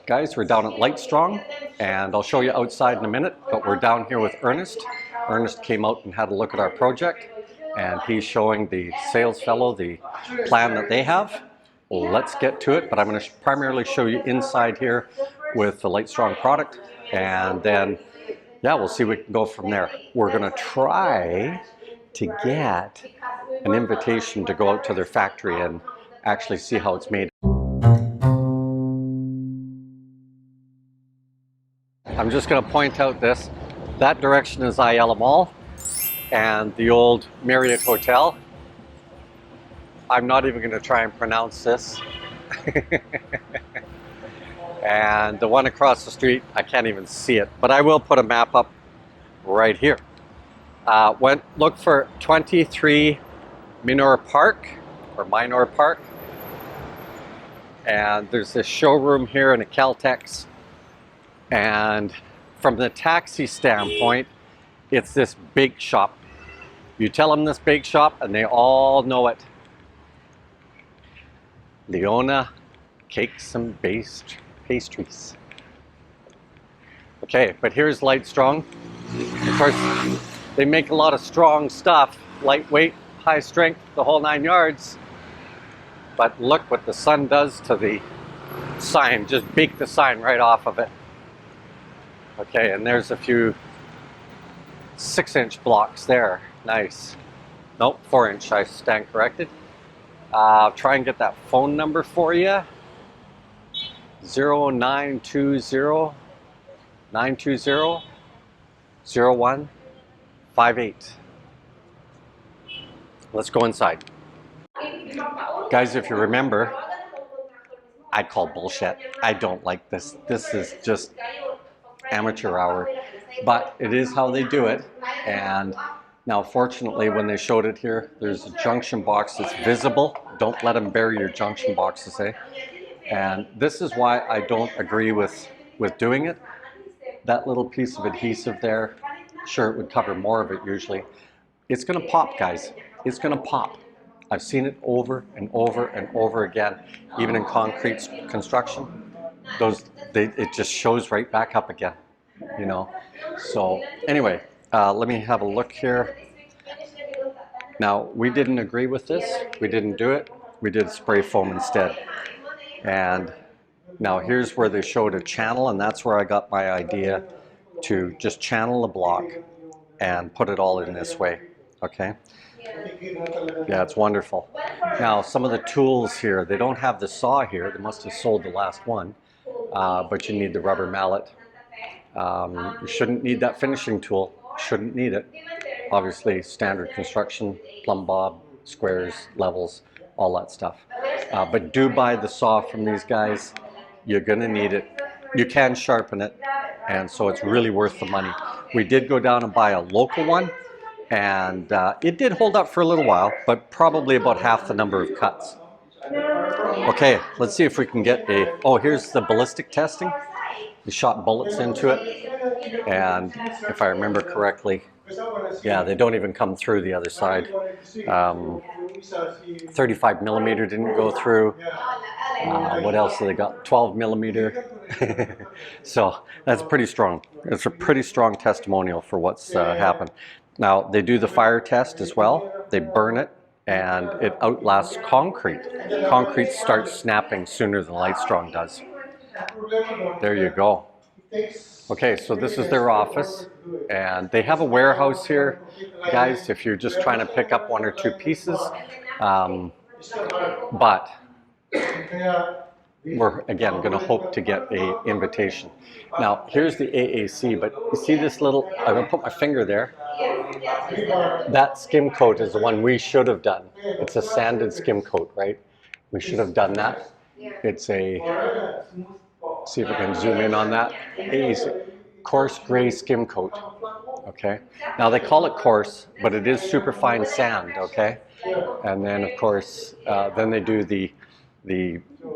Guys, we're down at LightStrong, and I'll show you outside in a minute, but we're down here with Ernest. Ernest came out and had a look at our project, and he's showing the sales fellow the plan that they have. Let's get to it, but I'm going to primarily show you inside here with the LightStrong product, and then, yeah, we'll see where we can go from there. We're going to try to get an invitation to go out to their factory and actually see how it's made. I'm just going to point out this. That direction is Ayala Mall and the old Marriott Hotel. I'm not even going to try and pronounce this. And the one across the street, I can't even see it, but I will put a map up right here. Look for 23 Minor Park, or Minor Park. And there's this showroom here in a Caltex. And from the taxi standpoint, it's this bake shop. You tell them this bake shop and they all know it. Leona Cakes and Pastries. Okay, but here's LightStrong. Of course, they make a lot of strong stuff, lightweight, high strength, the whole 9 yards. But look what the sun does to the sign, just bake the sign right off of it. Okay, and there's a few 6-inch blocks there. Nice. Nope, 4-inch, I stand corrected. I'll try and get that phone number for you. 0920 920 0158. Let's go inside. Guys, if you remember, I call bullshit. I don't like this. This is just amateur hour, but it is how they do it. And now fortunately, when they showed it here, there's a junction box that's visible. Don't let them bury your junction boxes, eh? And this is why I don't agree with doing it. That little piece of adhesive there, sure, it would cover more of it usually. It's gonna pop, guys. It's gonna pop. I've seen it over and over and over again, even in concrete construction. It just shows right back up again, you know. So anyway, let me have a look here. Now, we didn't agree with this. We didn't do it. We did spray foam instead. And now here's where they showed a channel, and that's where I got my idea to just channel the block and put it all in this way, okay? Yeah, it's wonderful. Now, some of the tools here, they don't have the saw here. They must have sold the last one. But you need the rubber mallet. You shouldn't need that finishing tool. Shouldn't need it. Obviously, standard construction, plumb bob, squares, levels, all that stuff. But do buy the saw from these guys. You're gonna need it. You can sharpen it, and so it's really worth the money. We did go down and buy a local one, and it did hold up for a little while, but probably about half the number of cuts. Okay, let's see if we can get oh, here's the ballistic testing. We shot bullets into it, and if I remember correctly, yeah, they don't even come through the other side. 35 millimeter didn't go through. What else have they got? 12 millimeter. So that's pretty strong. It's a pretty strong testimonial for what's happened. Now, they do the fire test as well. They burn it, and it outlasts concrete. Concrete starts snapping sooner than LightStrong does. There you go. Okay, so this is their office, and they have a warehouse here, guys, if you're just trying to pick up 1 or 2 pieces. But we're, again, going to hope to get an invitation. Now, here's the AAC, but you see this little, I'm going to put my finger there. That skim coat is the one we should have done. It's a sanded skim coat, right? We should have done that. It's a, see if I can zoom in on that. Coarse gray skim coat, okay? Now they call it coarse, but it is super fine sand, okay? And then of course, then they do the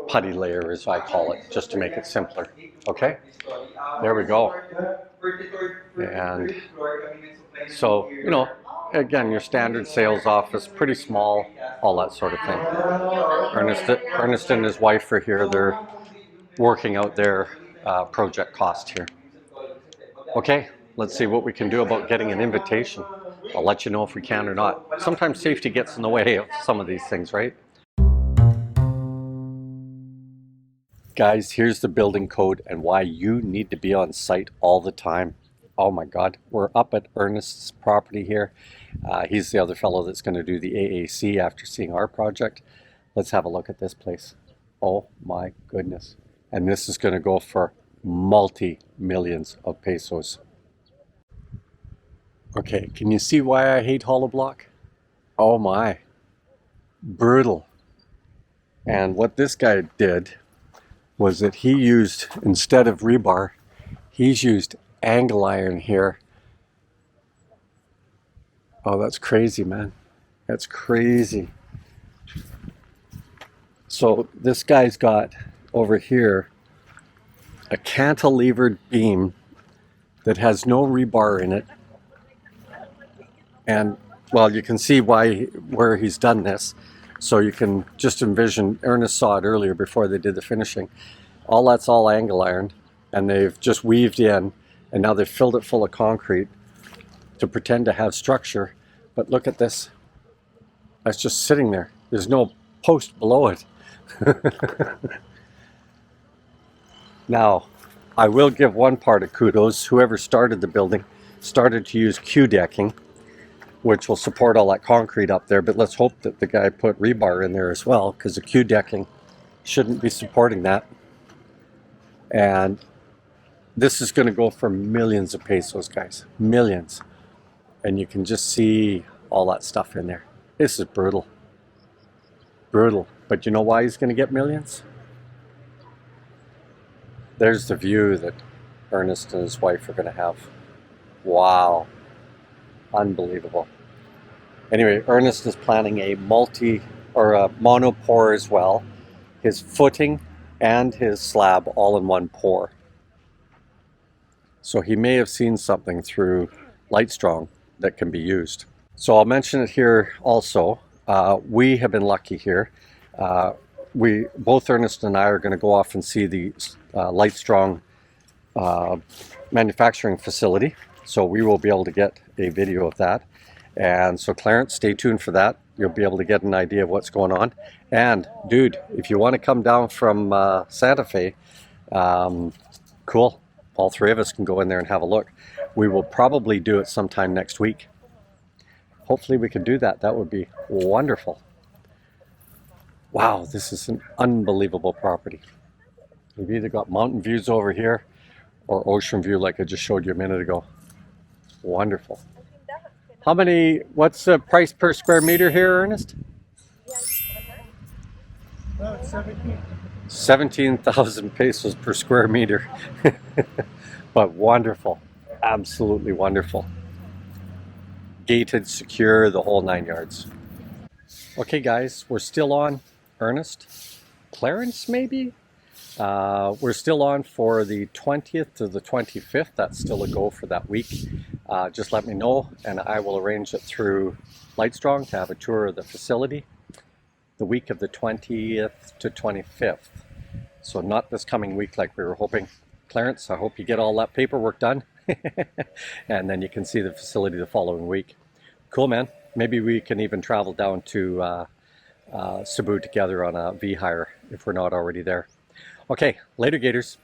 putty layer, as I call it, just to make it simpler, okay? There we go. And so, you know, again, your standard sales office, pretty small, all that sort of thing. Ernest and his wife are here. They're working out their project cost here. Okay, let's see what we can do about getting an invitation. I'll let you know if we can or not. Sometimes safety gets in the way of some of these things, right? Guys, here's the building code and why you need to be on site all the time. Oh my God, we're up at Ernest's property here. He's the other fellow that's going to do the AAC after seeing our project. Let's have a look at this place. Oh my goodness. And this is going to go for multi-millions of pesos. Okay, can you see why I hate hollow block? Oh my, brutal. And what this guy did was that he used, instead of rebar, he's used angle iron here. Oh, that's crazy, man. That's crazy. So this guy's got over here a cantilevered beam that has no rebar in it. And well, you can see where he's done this. So you can just envision, Ernest saw it earlier before they did the finishing. That's all angle iron, and they've just weaved in, and now they've filled it full of concrete to pretend to have structure. But look at this. That's just sitting there. There's no post below it. Now, I will give one part of kudos. Whoever started the building started to use Q decking, which will support all that concrete up there, but let's hope that the guy put rebar in there as well, because the Q decking shouldn't be supporting that. And this is going to go for millions of pesos, guys. Millions. And you can just see all that stuff in there. This is brutal. Brutal. But you know why he's going to get millions? There's the view that Ernest and his wife are going to have. Wow. Unbelievable. Anyway, Ernest is planning a mono pour as well. His footing and his slab all in one pour. So he may have seen something through LightStrong that can be used. So I'll mention it here also. We have been lucky here. Both Ernest and I are going to go off and see the LightStrong manufacturing facility. So we will be able to get a video of that. And so Clarence, stay tuned for that. You'll be able to get an idea of what's going on. And dude, if you want to come down from Santa Fe, cool. All three of us can go in there and have a look. We will probably do it sometime next week. Hopefully we can do that. That would be wonderful. Wow, this is an unbelievable property. We've either got mountain views over here or ocean view like I just showed you a minute ago. Wonderful. What's the price per square meter here, Ernest? No, it's 17. 17,000 pesos per square meter. But wonderful. Absolutely wonderful. Gated, secure, the whole 9 yards. Okay guys, we're still on Ernest. Clarence maybe? We're still on for the 20th to the 25th. That's still a go for that week. Just let me know and I will arrange it through LightStrong to have a tour of the facility the week of the 20th to 25th. So not this coming week like we were hoping. Clarence, I hope you get all that paperwork done and then you can see the facility the following week. Cool, man. Maybe we can even travel down to Cebu together on a V-Hire if we're not already there. Okay, later Gators.